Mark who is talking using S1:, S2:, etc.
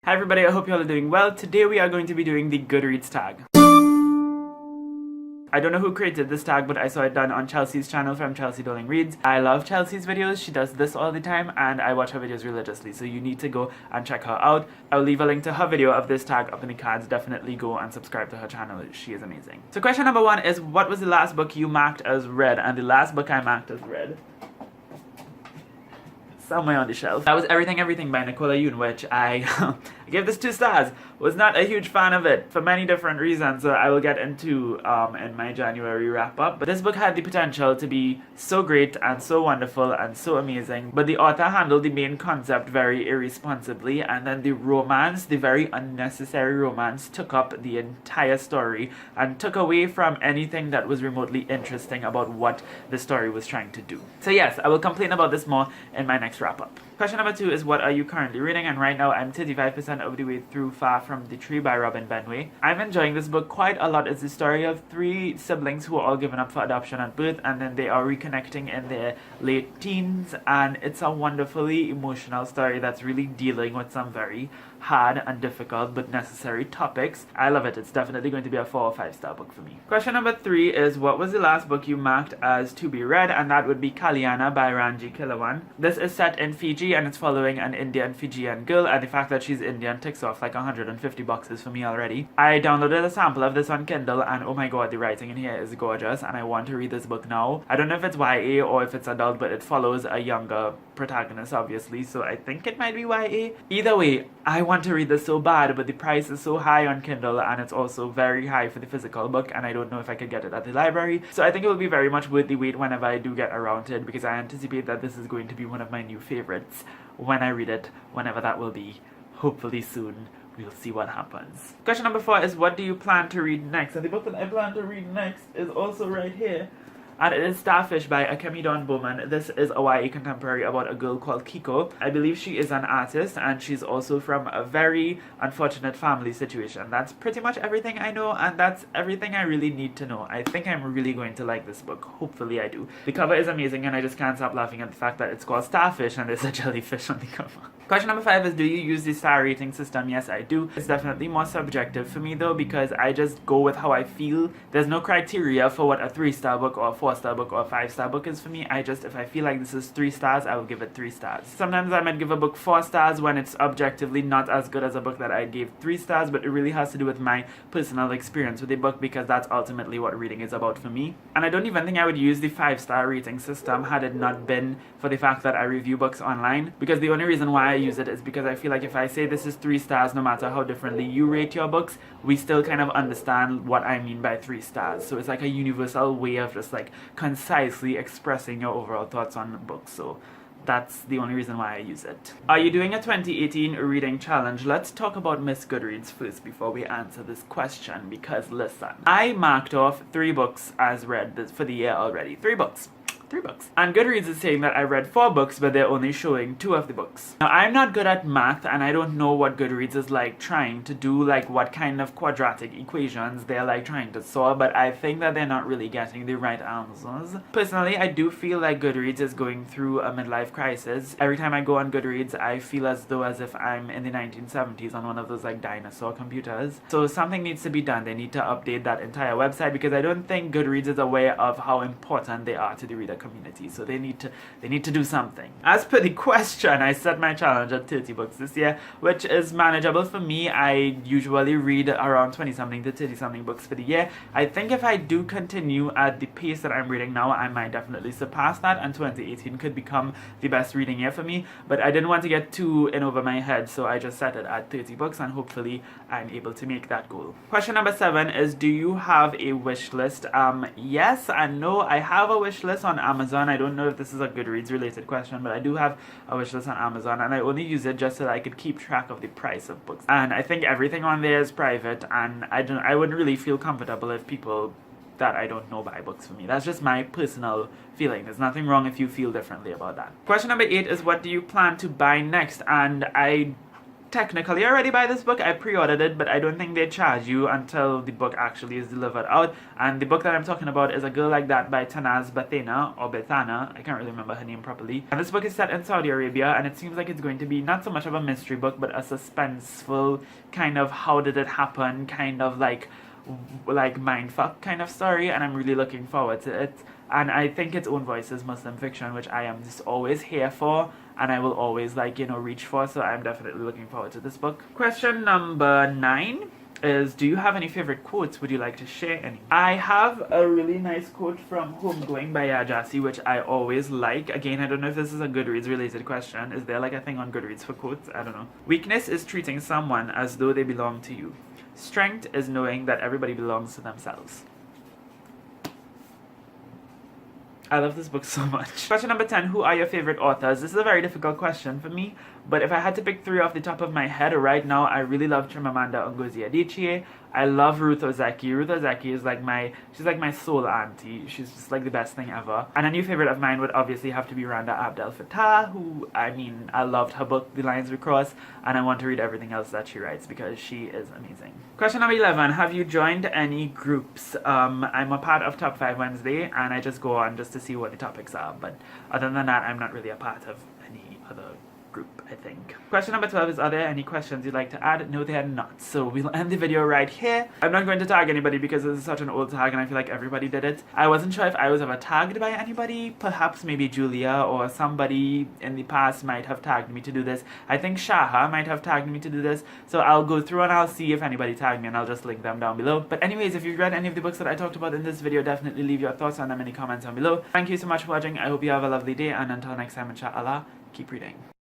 S1: Hi everybody, I hope you all are doing well. Today we are going to be doing the Goodreads tag. I don't know who created this tag, but I saw it done on Chelsea's channel from Chelsea Darling Reads. I love Chelsea's videos. She does this all the time and I watch her videos religiously, so you need to go and check her out. I'll leave a link to her video of this tag up in the cards. Definitely go and subscribe to her channel. She is amazing. So question number 1 is, what was the last book you marked as read? And the last book I marked as read, somewhere on the shelf, that was Everything by Nicola Yoon, which I gave this 2 stars. Was not a huge fan of it for many different reasons that I will get into in my January wrap up. But this book had the potential to be so great and so wonderful and so amazing, but the author handled the main concept very irresponsibly, and then the romance, the very unnecessary romance, took up the entire story and took away from anything that was remotely interesting about what the story was trying to do. So yes, I will complain about this more in my next wrap up. Question number 2 is, what are you currently reading? And right now I'm 35% of the way through Far From the Tree by Robin Benway. I'm enjoying this book quite a lot. It's the story of 3 siblings who are all given up for adoption at birth, and then they are reconnecting in their late teens, and it's a wonderfully emotional story that's really dealing with some very hard and difficult but necessary topics. I love it. It's definitely going to be a 4 or 5 star book for me. Question number 3 is, what was the last book you marked as to be read? And that would be Kalyana by Ranji Kilawan. This is set in Fiji and it's following an Indian Fijian girl, and the fact that she's Indian ticks off like 150 boxes for me already. I downloaded a sample of this on Kindle and oh my god, the writing in here is gorgeous and I want to read this book now. I don't know if it's YA or if it's adult, but it follows a younger protagonist obviously, so I think it might be YA. Either way, I want to read this so bad, but the price is so high on Kindle and it's also very high for the physical book, and I don't know if I could get it at the library. So I think it will be very much worth the wait whenever I do get around to it, because I anticipate that this is going to be one of my new favorites when I read it, whenever that will be. Hopefully soon. We'll see what happens. Question number 4 is, what do you plan to read next? And the book that I plan to read next is also right here. And it is Starfish by Akemi Dawn Bowman. This is a YA contemporary about a girl called Kiko. I believe she is an artist and she's also from a very unfortunate family situation. That's pretty much everything I know, and that's everything I really need to know. I think I'm really going to like this book. Hopefully I do. The cover is amazing and I just can't stop laughing at the fact that it's called Starfish and there's a jellyfish on the cover. Question number 5 is, do you use the star rating system? Yes, I do. It's definitely more subjective for me though, because I just go with how I feel. There's no criteria for what a 3-star book or a 4-star book or a 5-star book is for me. If I feel like this is 3 stars, I will give it 3 stars. Sometimes I might give a book 4 stars when it's objectively not as good as a book that I gave 3 stars, but it really has to do with my personal experience with the book, because that's ultimately what reading is about for me. And I don't even think I would use the 5-star rating system had it not been for the fact that I review books online, because the only reason why I use it is because I feel like if I say this is 3 stars, no matter how differently you rate your books, we still kind of understand what I mean by 3 stars. So it's like a universal way of just like concisely expressing your overall thoughts on the book. So that's the only reason why I use it. Are you doing a 2018 reading challenge? Let's talk about Miss Goodreads first before we answer this question, because listen, I marked off 3 books as read for the year already. 3 books. And Goodreads is saying that I read 4 books, but they're only showing 2 of the books. Now, I'm not good at math, and I don't know what Goodreads is like trying to do, like what kind of quadratic equations they're like trying to solve, but I think that they're not really getting the right answers. Personally, I do feel like Goodreads is going through a midlife crisis. Every time I go on Goodreads, I feel as if I'm in the 1970s on one of those like dinosaur computers. So something needs to be done. They need to update that entire website, because I don't think Goodreads is aware of how important they are to the reader community, so they need to do something. As per the question, I set my challenge at 30 books this year, which is manageable for me. I usually read around 20 something to 30 something books for the year. I think if I do continue at the pace that I'm reading now, I might definitely surpass that, and 2018 could become the best reading year for me, but I didn't want to get too in over my head, so I just set it at 30 books, and hopefully I'm able to make that goal. Question number 7 is, do you have a wish list? Yes and no. I have a wish list on Amazon. I don't know if this is a Goodreads related question, but I do have a wishlist on Amazon, and I only use it just so that I could keep track of the price of books. And I think everything on there is private, and I wouldn't really feel comfortable if people that I don't know buy books for me. That's just my personal feeling. There's nothing wrong if you feel differently about that. Question number 8 is, what do you plan to buy next? And I technically already buy this book. I pre-ordered it, but I don't think they charge you until the book actually is delivered out. And the book that I'm talking about is A Girl Like That by Tanaz Bethana, or Bethana. I can't really remember her name properly. And this book is set in Saudi Arabia, and it seems like it's going to be not so much of a mystery book, but a suspenseful kind of how did it happen, kind of like mindfuck kind of story, and I'm really looking forward to it. And I think its own voice is Muslim fiction, which I am just always here for, and I will always reach for, so I'm definitely looking forward to this book. Question number 9 is, do you have any favorite quotes? Would you like to share any? I have a really nice quote from Homegoing by Yajasi, which I always like. Again, I don't know if this is a Goodreads related question. Is there a thing on Goodreads for quotes? I don't know. Weakness is treating someone as though they belong to you. Strength is knowing that everybody belongs to themselves. I love this book so much. Question number 10, who are your favorite authors? This is a very difficult question for me, but if I had to pick 3 off the top of my head right now, I really love Chimamanda Ngozi Adichie. I love Ruth Ozeki. Ruth Ozeki is she's like my soul auntie. She's just the best thing ever. And a new favorite of mine would obviously have to be Randa Abdel Fattah, who, I loved her book, The Lines We Cross, and I want to read everything else that she writes because she is amazing. Question number 11, have you joined any groups? I'm a part of Top 5 Wednesday, and I just go on just to see what the topics are, but other than that, I'm not really a part of any other group, I think. Question number 12 is, are there any questions you'd like to add? No, they are not. So we'll end the video right here. I'm not going to tag anybody because this is such an old tag and I feel like everybody did it. I wasn't sure if I was ever tagged by anybody. Perhaps maybe Julia or somebody in the past might have tagged me to do this. I think Shaha might have tagged me to do this. So I'll go through and I'll see if anybody tagged me and I'll just link them down below. But anyways, if you've read any of the books that I talked about in this video, definitely leave your thoughts on them in the comments down below. Thank you so much for watching. I hope you have a lovely day, and until next time, inshallah, keep reading.